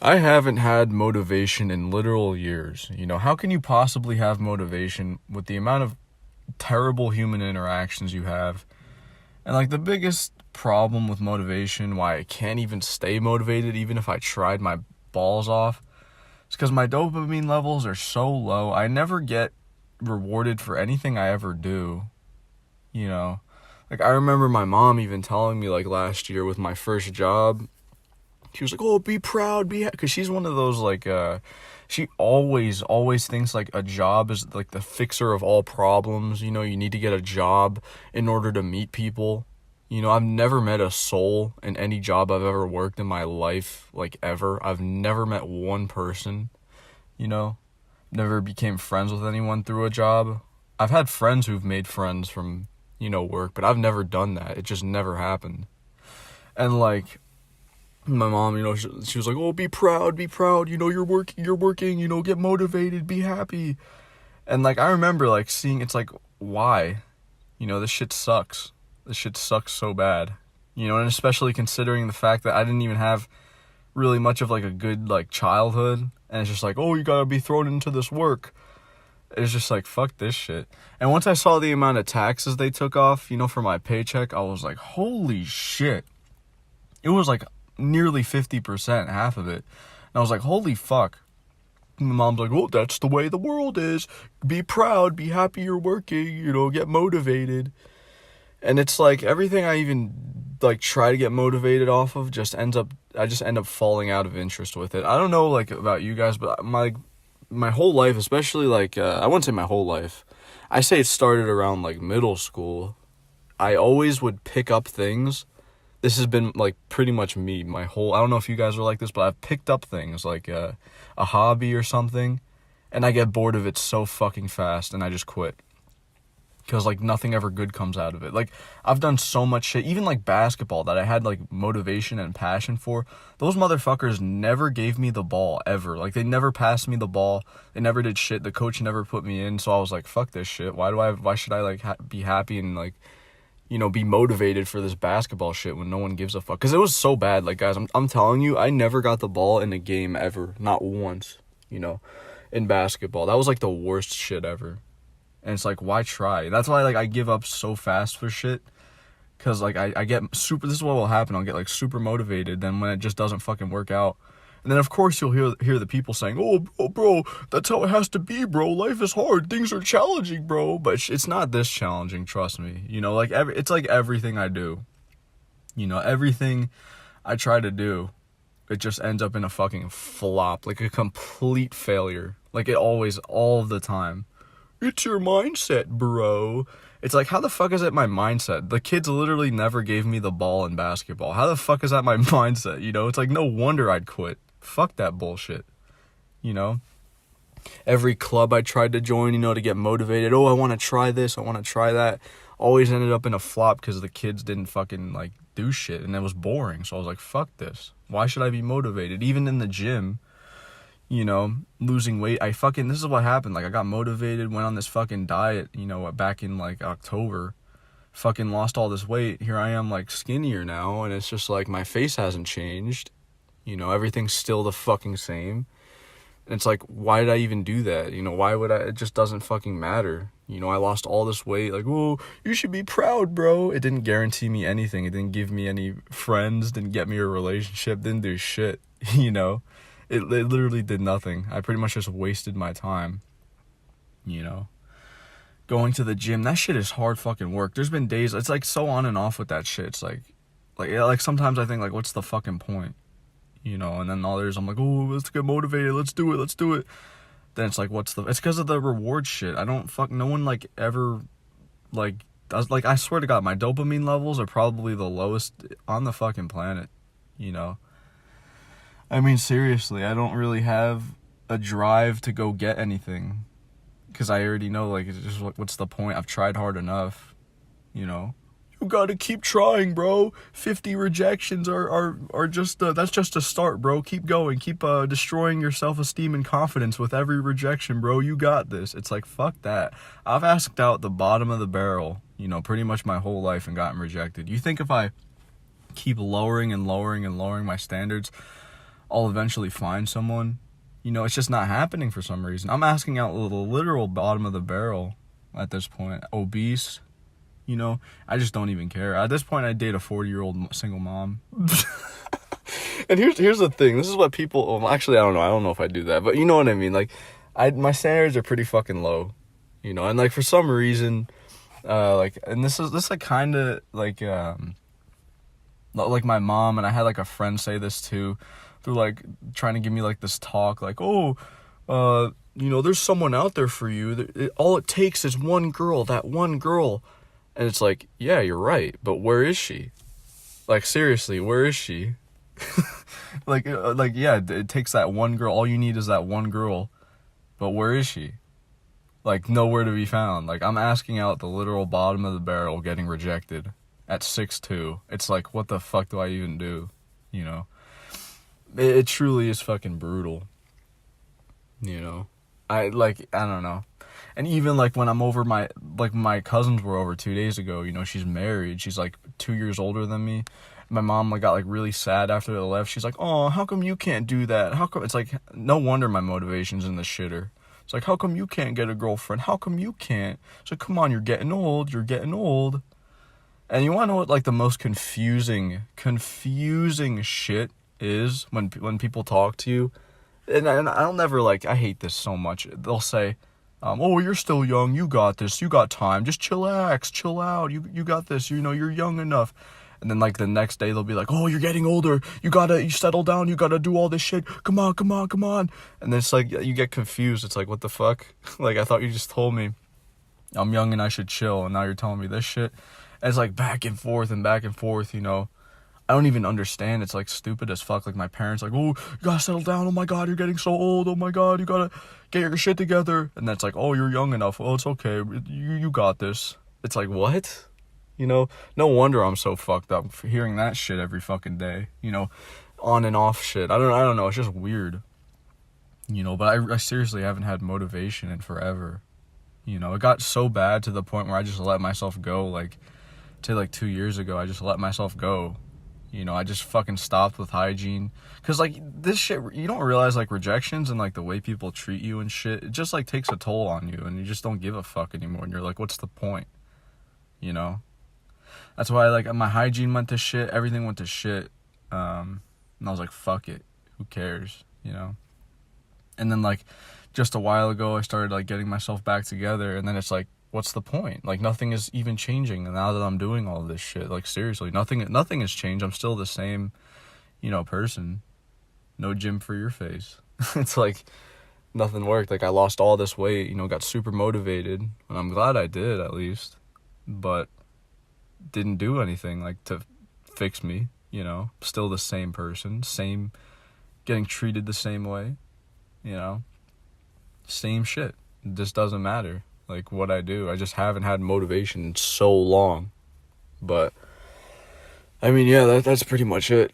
I haven't had motivation in literal years. How can you possibly have motivation with the amount of terrible human interactions you have? And like the biggest problem with motivation, why I can't even stay motivated even if I tried my balls off, is because my dopamine levels are so low. I never get rewarded for anything I ever do. Like I remember my mom even telling me like last year with my first job, she was like, "Oh, be proud, because she's one of those like, she always thinks like a job is like the fixer of all problems. You need to get a job in order to meet people. I've never met a soul in any job I've ever worked in my life, like ever. I've never met one person, never became friends with anyone through a job. I've had friends who've made friends from, work, but I've never done that. It just never happened. And like, my mom, she was like, "Oh, be proud, you're working, get motivated, be happy." And like, I remember like seeing, it's like, why? This shit sucks. This shit sucks so bad. And especially considering the fact that I didn't even have really much of like a good like childhood. And it's just like, oh, you gotta be thrown into this work. It's just like, fuck this shit. And once I saw the amount of taxes they took off, for my paycheck, I was like, holy shit. It was like nearly 50%, half of it. And I was like, holy fuck. And my mom's like, "Oh, that's the way the world is. Be proud, be happy you're working, get motivated." And it's like everything I even like try to get motivated off of I just end up falling out of interest with it. I don't know like about you guys, but my whole life, especially like I wouldn't say my whole life. I say it started around like middle school. I always would pick up things. This has been like pretty much me I don't know if you guys are like this, but I've picked up things like a hobby or something, and I get bored of it so fucking fast and I just quit. Because like nothing ever good comes out of it. Like I've done so much shit, even like basketball that I had like motivation and passion for. Those motherfuckers never gave me the ball ever. Like they never passed me the ball. They never did shit. The coach never put me in. So I was like, fuck this shit. Why should I like be happy and like, be motivated for this basketball shit when no one gives a fuck? Because it was so bad. Like, guys, I'm telling you, I never got the ball in a game ever. Not once, in basketball. That was, like, the worst shit ever. And it's like, why try? That's why, like, I give up so fast for shit. Because, like, I get super... This is what will happen. I'll get, like, super motivated. Then when it just doesn't fucking work out... And then, of course, you'll hear the people saying, oh, bro, that's how it has to be, bro. Life is hard. Things are challenging, bro. But it's not this challenging, trust me. Like, it's like everything I do. Everything I try to do, it just ends up in a fucking flop. Like, a complete failure. Like, it always, all the time. It's your mindset, bro. It's like, how the fuck is it my mindset? The kids literally never gave me the ball in basketball. How the fuck is that my mindset? It's like, no wonder I'd quit. Fuck that bullshit. Every club I tried to join, to get motivated. Oh, I want to try this. I want to try that. Always ended up in a flop because the kids didn't fucking, like, do shit. And it was boring. So I was like, fuck this. Why should I be motivated? Even in the gym, losing weight. This is what happened. Like, I got motivated, went on this fucking diet, back in, like, October. Fucking lost all this weight. Here I am, like, skinnier now. And it's just like, my face hasn't changed. Everything's still the fucking same. And it's like, why did I even do that? Why would I? It just doesn't fucking matter. I lost all this weight. Like, oh, you should be proud, bro. It didn't guarantee me anything. It didn't give me any friends. Didn't get me a relationship. Didn't do shit. It literally did nothing. I pretty much just wasted my time. Going to the gym, that shit is hard fucking work. There's been days, it's like so on and off with that shit. It's like sometimes I think like, what's the fucking point? And then others, I'm like, oh, let's get motivated. Let's do it. Then it's like, it's because of the reward shit. No one like ever like does, like, I swear to God, my dopamine levels are probably the lowest on the fucking planet. I mean, seriously, I don't really have a drive to go get anything. Because I already know, like, it's just, what's the point? I've tried hard enough, You gotta keep trying, bro. 50 rejections are just, that's just a start, bro. Keep going. Keep destroying your self-esteem and confidence with every rejection, bro. You got this. It's like, fuck that. I've asked out the bottom of the barrel, pretty much my whole life and gotten rejected. You think if I keep lowering and lowering and lowering my standards, I'll eventually find someone. You know, it's just not happening for some reason. I'm asking out the literal bottom of the barrel at this point. Obese, you know, I just don't even care. At this point, I'd date a 40-year-old single mom. And here's the thing. This is what people, well, actually, I don't know if I do that, but you know what I mean? Like, my standards are pretty fucking low, you know, and like for some reason, and this like kind of like my mom, and I had like a friend say this too. They're like trying to give me like this talk, like, oh, you know, there's someone out there for you. All it takes is one girl, that one girl. And it's like, yeah, you're right, but where is she? Like, seriously, where is she? like, yeah, it takes that one girl. All you need is that one girl. But where is she? Like, nowhere to be found. Like, I'm asking out the literal bottom of the barrel, getting rejected at 6'2". It's like, what the fuck do I even do? You know? It truly is fucking brutal. You know? I don't know. And even like when I'm over my cousins were over 2 days ago, you know, she's married. She's like 2 years older than me. My mom like got like really sad after they left. She's like, oh, how come you can't do that? How come? It's like, no wonder my motivation's in the shitter. It's like, how come you can't get a girlfriend? How come you can't? It's like, come on, you're getting old. You're getting old. And you want to know what like the most confusing shit is when people talk to you? And I'll never like, I hate this so much. They'll say, oh, you're still young. You got this. You got time. Just chillax, chill out. You got this. You know, you're young enough. And then like the next day they'll be like, oh, you're getting older. You settle down. You gotta do all this shit. Come on. And then it's like, you get confused. It's like, what the fuck? Like, I thought you just told me I'm young and I should chill. And now you're telling me this shit. And it's like back and forth, you know. I don't even understand. It's like stupid as fuck. Like my parents like, oh, you gotta settle down. Oh my God, you're getting so old. Oh my God, you gotta get your shit together. And that's like, oh, you're young enough. Oh, it's okay. You got this. It's like, what? You know, no wonder I'm so fucked up for hearing that shit every fucking day. You know, on and off shit. I don't know. It's just weird. You know, but I seriously haven't had motivation in forever. You know, it got so bad to the point where I just let myself go. Like, say like 2 years ago, I just let myself go. You know, I just fucking stopped with hygiene. Because, like, this shit, you don't realize, like, rejections and, like, the way people treat you and shit, it just, like, takes a toll on you. And you just don't give a fuck anymore. And you're like, what's the point? You know? That's why, like, my hygiene went to shit. Everything went to shit. And I was like, fuck it. Who cares? You know? And then, like, just a while ago, I started, like, getting myself back together. And then it's like, what's the point? Like, nothing is even changing now that I'm doing all this shit. Like, seriously, nothing has changed. I'm still the same, you know, person. No gym for your face. It's like, nothing worked. Like, I lost all this weight, you know, got super motivated. And I'm glad I did, at least. But didn't do anything, like, to fix me, you know. Still the same person. Same, getting treated the same way, you know. Same shit. It just doesn't matter. Like, what I do. I just haven't had motivation in so long. But, I mean, yeah, that's pretty much it.